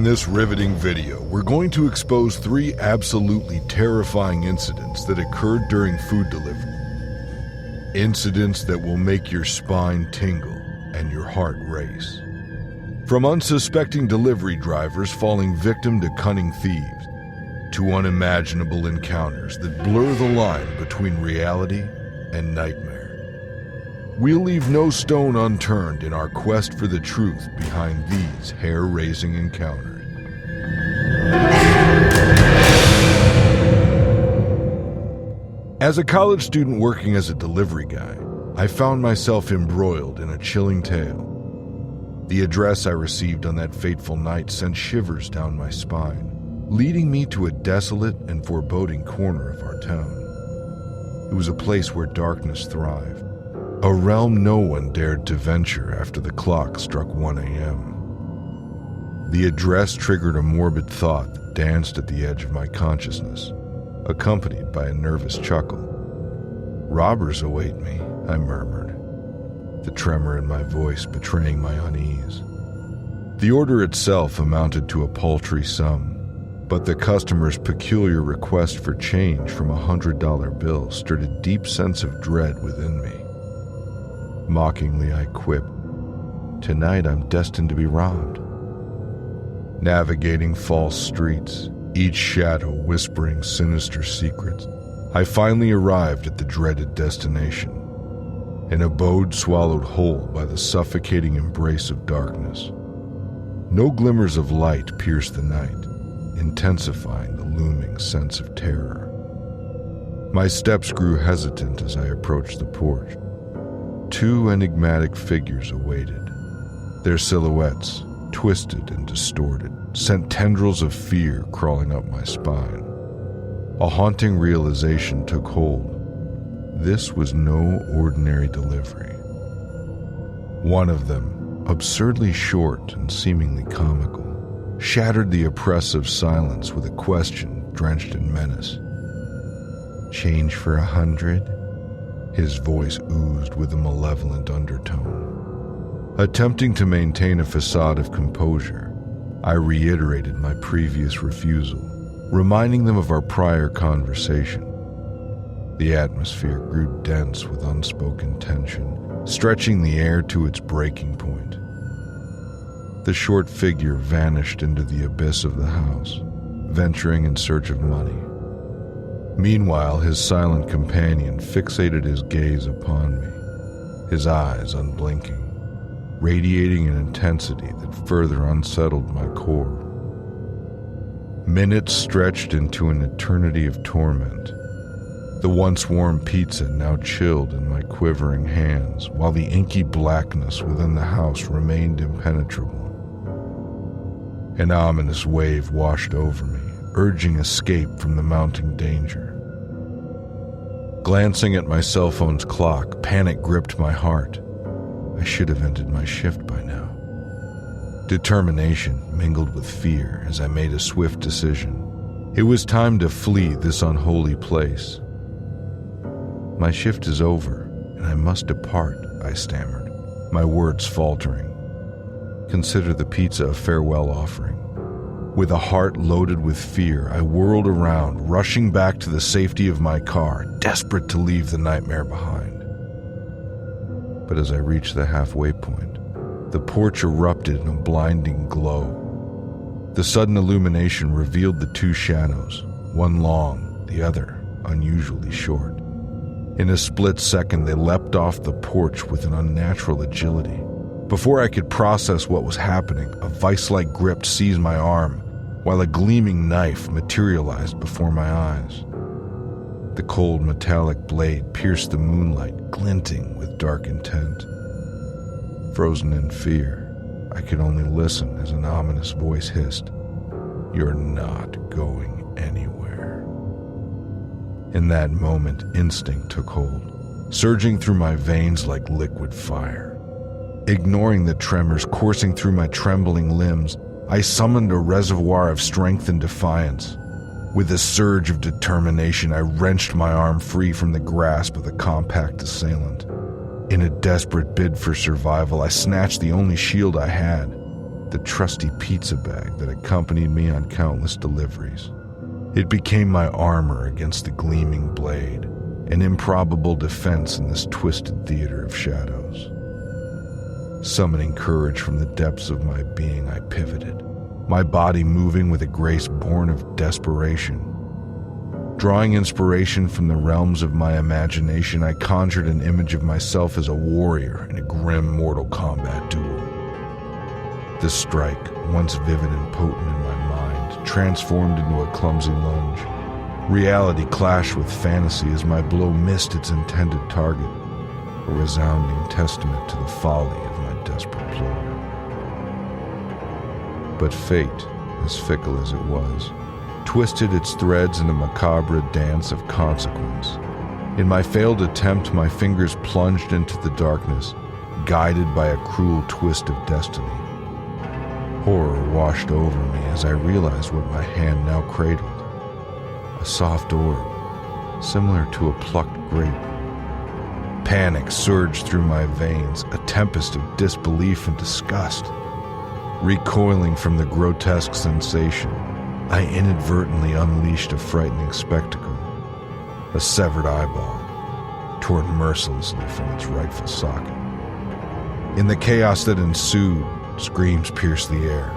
this riveting video, we're going to expose 3 absolutely terrifying incidents that occurred during food delivery. Incidents that will make your spine tingle and your heart race. From unsuspecting delivery drivers falling victim to cunning thieves, to unimaginable encounters that blur the line between reality and nightmare. We'll leave no stone unturned in our quest for the truth behind these hair-raising encounters. As a college student working as a delivery guy, I found myself embroiled in a chilling tale. The address I received on that fateful night sent shivers down my spine, leading me to a desolate and foreboding corner of our town. It was a place where darkness thrived, a realm no one dared to venture after the clock struck 1 a.m. The address triggered a morbid thought that danced at the edge of my consciousness, accompanied by a nervous chuckle. "Robbers await me," I murmured, the tremor in my voice betraying my unease. The order itself amounted to a paltry sum, but the customer's peculiar request for change from a $100 bill stirred a deep sense of dread within me. Mockingly, I quipped, "Tonight I'm destined to be robbed." Navigating false streets, each shadow whispering sinister secrets, I finally arrived at the dreaded destination, an abode swallowed whole by the suffocating embrace of darkness. No glimmers of light pierced the night, intensifying the looming sense of terror. My steps grew hesitant as I approached the porch. 2 enigmatic figures awaited. Their silhouettes, twisted and distorted, sent tendrils of fear crawling up my spine. A haunting realization took hold. This was no ordinary delivery. One of them, absurdly short and seemingly comical, shattered the oppressive silence with a question drenched in menace. "Change for 100? His voice oozed with a malevolent undertone. Attempting to maintain a facade of composure, I reiterated my previous refusal, reminding them of our prior conversation. The atmosphere grew dense with unspoken tension, stretching the air to its breaking point. The short figure vanished into the abyss of the house, venturing in search of money. Meanwhile, his silent companion fixated his gaze upon me, his eyes unblinking, radiating an intensity that further unsettled my core. Minutes stretched into an eternity of torment. The once warm pizza now chilled in my quivering hands, while the inky blackness within the house remained impenetrable. An ominous wave washed over me, urging escape from the mounting danger. Glancing at my cell phone's clock, panic gripped my heart. I should have ended my shift by now. Determination mingled with fear as I made a swift decision. It was time to flee this unholy place. "My shift is over, and I must depart," I stammered, my words faltering. "Consider the pizza a farewell offering." With a heart loaded with fear, I whirled around, rushing back to the safety of my car, desperate to leave the nightmare behind. But as I reached the halfway point, the porch erupted in a blinding glow. The sudden illumination revealed the 2 shadows, one long, the other unusually short. In a split second, they leapt off the porch with an unnatural agility. Before I could process what was happening, a vice-like grip seized my arm, while a gleaming knife materialized before my eyes. The cold metallic blade pierced the moonlight, glinting with dark intent. Frozen in fear, I could only listen as an ominous voice hissed, "You're not going anywhere." In that moment, instinct took hold, surging through my veins like liquid fire. Ignoring the tremors coursing through my trembling limbs, I summoned a reservoir of strength and defiance. With a surge of determination, I wrenched my arm free from the grasp of the compact assailant. In a desperate bid for survival, I snatched the only shield I had. the trusty pizza bag that accompanied me on countless deliveries. It became my armor against the gleaming blade, an improbable defense in this twisted theater of shadows. Summoning courage from the depths of my being, I pivoted, my body moving with a grace born of desperation. Drawing inspiration from the realms of my imagination, I conjured an image of myself as a warrior in a grim Mortal Kombat duel. The strike, once vivid and potent in my mind, transformed into a clumsy lunge. Reality clashed with fantasy as my blow missed its intended target, a resounding testament to the folly of my desperate ploy. But fate, as fickle as it was, twisted its threads in a macabre dance of consequence. In my failed attempt, my fingers plunged into the darkness, guided by a cruel twist of destiny. Horror washed over me as I realized what my hand now cradled. A soft orb, similar to a plucked grape. Panic surged through my veins, a tempest of disbelief and disgust. Recoiling from the grotesque sensation, I inadvertently unleashed a frightening spectacle. A severed eyeball, torn mercilessly from its rightful socket. In the chaos that ensued, screams pierced the air.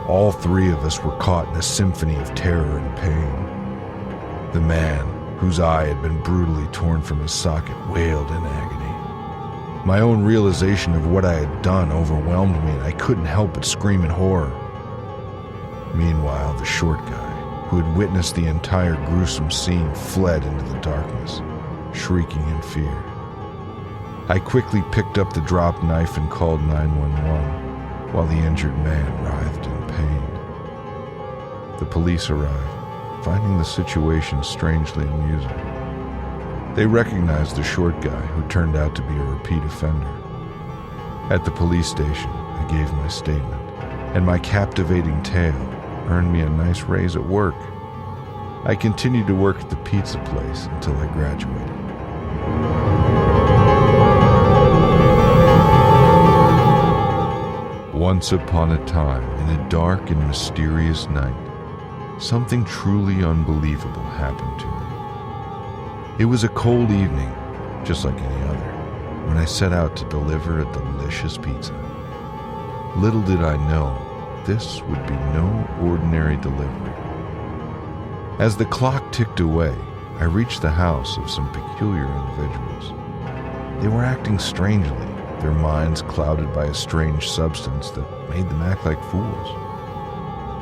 All three of us were caught in a symphony of terror and pain. The man, whose eye had been brutally torn from his socket, wailed in agony. My own realization of what I had done overwhelmed me, and I couldn't help but scream in horror. Meanwhile, the short guy, who had witnessed the entire gruesome scene, fled into the darkness, shrieking in fear. I quickly picked up the dropped knife and called 911, while the injured man writhed in pain. The police arrived, finding the situation strangely amusing. They recognized the short guy, who turned out to be a repeat offender. At the police station, I gave my statement, and my captivating tale earned me a nice raise at work. I continued to work at the pizza place until I graduated. Once upon a time, in a dark and mysterious night, something truly unbelievable happened to me. It was a cold evening, just like any other, when I set out to deliver a delicious pizza. Little did I know, this would be no ordinary delivery. As the clock ticked away, I reached the house of some peculiar individuals. They were acting strangely, their minds clouded by a strange substance that made them act like fools.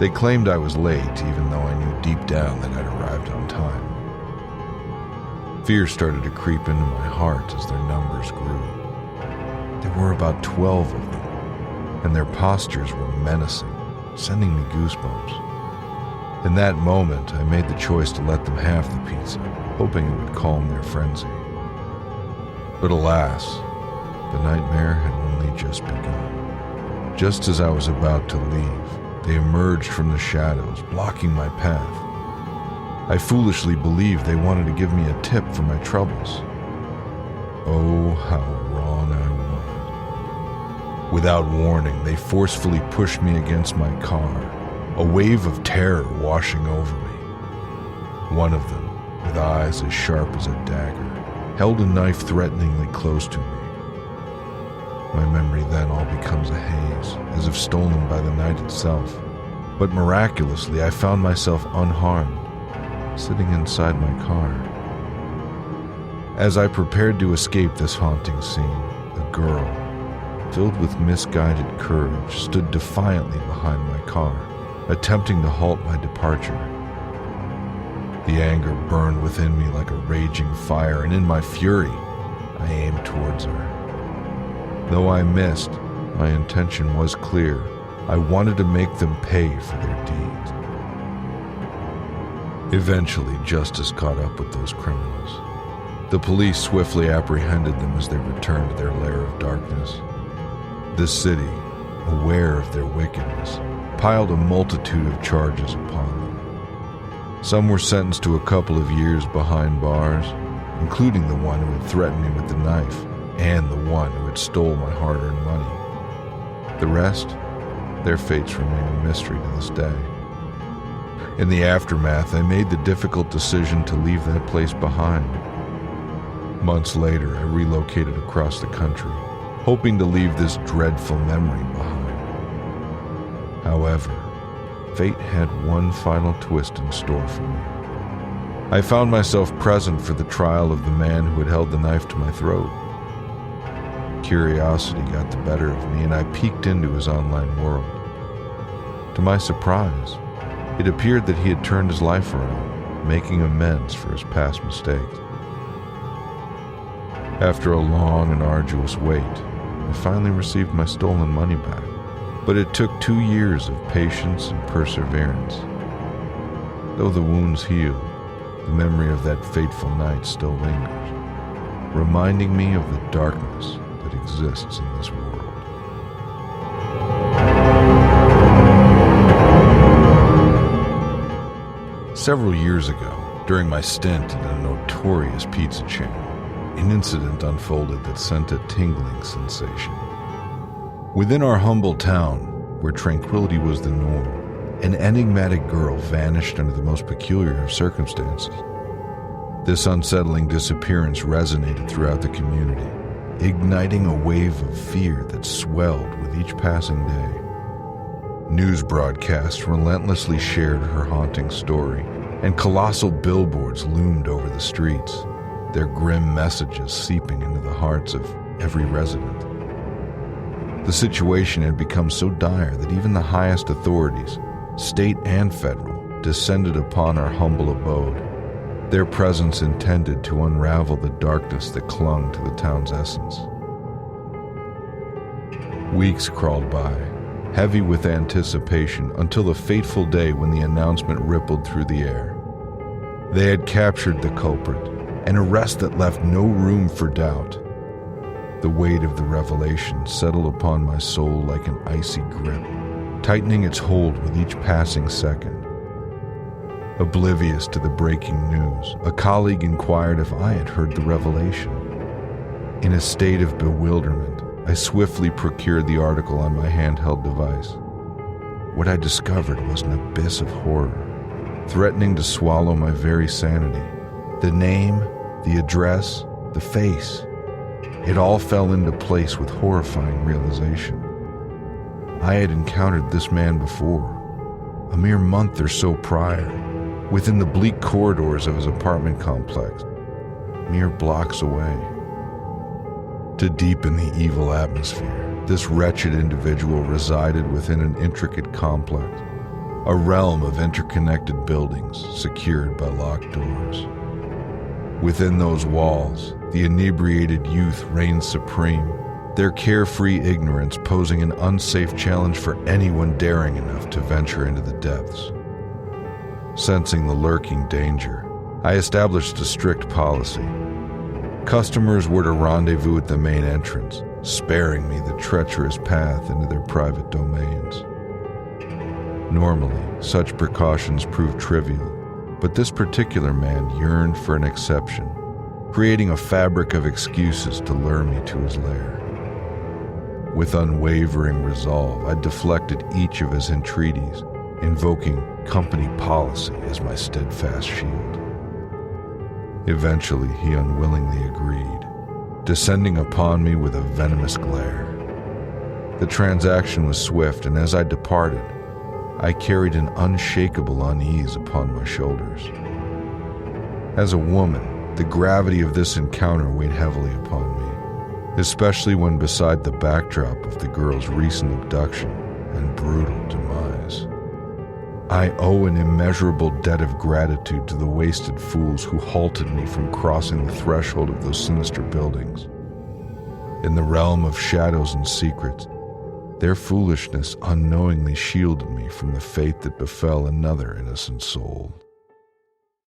They claimed I was late, even though I knew deep down that I'd arrived on time. Fear started to creep into my heart as their numbers grew. There were about 12 of them, and their postures were menacing, sending me goosebumps. In that moment, I made the choice to let them have the pizza, hoping it would calm their frenzy. But alas, the nightmare had only just begun. Just as I was about to leave, they emerged from the shadows, blocking my path. I foolishly believed they wanted to give me a tip for my troubles. Oh, how wrong I was. Without warning, they forcefully pushed me against my car, a wave of terror washing over me. One of them, with eyes as sharp as a dagger, held a knife threateningly close to me. My memory then all becomes a haze, as if stolen by the night itself. But miraculously, I found myself unharmed, sitting inside my car. As I prepared to escape this haunting scene, a girl, filled with misguided courage, stood defiantly behind my car, attempting to halt my departure. The anger burned within me like a raging fire, and in my fury, I aimed towards her. Though I missed, my intention was clear. I wanted to make them pay for their deeds. Eventually, justice caught up with those criminals. The police swiftly apprehended them as they returned to their lair of darkness. The city, aware of their wickedness, piled a multitude of charges upon them. Some were sentenced to a couple of years behind bars, including the one who had threatened me with the knife and the one who had stole my hard-earned money. The rest Their fates remain a mystery to this day. In the aftermath, I made the difficult decision to leave that place behind. Months later, I relocated across the country, hoping to leave this dreadful memory behind. However, fate had one final twist in store for me. I found myself present for the trial of the man who had held the knife to my throat. Curiosity got the better of me, and I peeked into his online world. To my surprise, it appeared that he had turned his life around, making amends for his past mistakes. After a long and arduous wait, I finally received my stolen money back, but it took 2 years of patience and perseverance. Though the wounds healed, the memory of that fateful night still lingers, reminding me of the darkness that exists in this world. Several years ago, during my stint at a notorious pizza chain, an incident unfolded that sent a tingling sensation. Within our humble town, where tranquility was the norm, an enigmatic girl vanished under the most peculiar of circumstances. This unsettling disappearance resonated throughout the community, igniting a wave of fear that swelled with each passing day. News broadcasts relentlessly shared her haunting story, and colossal billboards loomed over the streets, their grim messages seeping into the hearts of every resident. The situation had become so dire that even the highest authorities, state and federal, descended upon our humble abode, their presence intended to unravel the darkness that clung to the town's essence. Weeks crawled by, heavy with anticipation, until the fateful day when the announcement rippled through the air. They had captured the culprit, an arrest that left no room for doubt. The weight of the revelation settled upon my soul like an icy grip, tightening its hold with each passing second. Oblivious to the breaking news, a colleague inquired if I had heard the revelation. In a state of bewilderment, I swiftly procured the article on my handheld device. What I discovered was an abyss of horror, threatening to swallow my very sanity. The name, the address, the face, it all fell into place with horrifying realization. I had encountered this man before, a mere month or so prior, within the bleak corridors of his apartment complex, mere blocks away. To deepen the evil atmosphere, this wretched individual resided within an intricate complex, a realm of interconnected buildings secured by locked doors. Within those walls, the inebriated youth reigned supreme, their carefree ignorance posing an unsafe challenge for anyone daring enough to venture into the depths. Sensing the lurking danger, I established a strict policy. Customers were to rendezvous at the main entrance, sparing me the treacherous path into their private domains. Normally, such precautions proved trivial, but this particular man yearned for an exception, creating a fabric of excuses to lure me to his lair. With unwavering resolve, I deflected each of his entreaties, invoking company policy as my steadfast shield. Eventually, he unwillingly agreed, descending upon me with a venomous glare. The transaction was swift, and as I departed, I carried an unshakable unease upon my shoulders. As a woman, the gravity of this encounter weighed heavily upon me, especially when beside the backdrop of the girl's recent abduction and brutal demise. I owe an immeasurable debt of gratitude to the wasted fools who halted me from crossing the threshold of those sinister buildings. In the realm of shadows and secrets, their foolishness unknowingly shielded me from the fate that befell another innocent soul.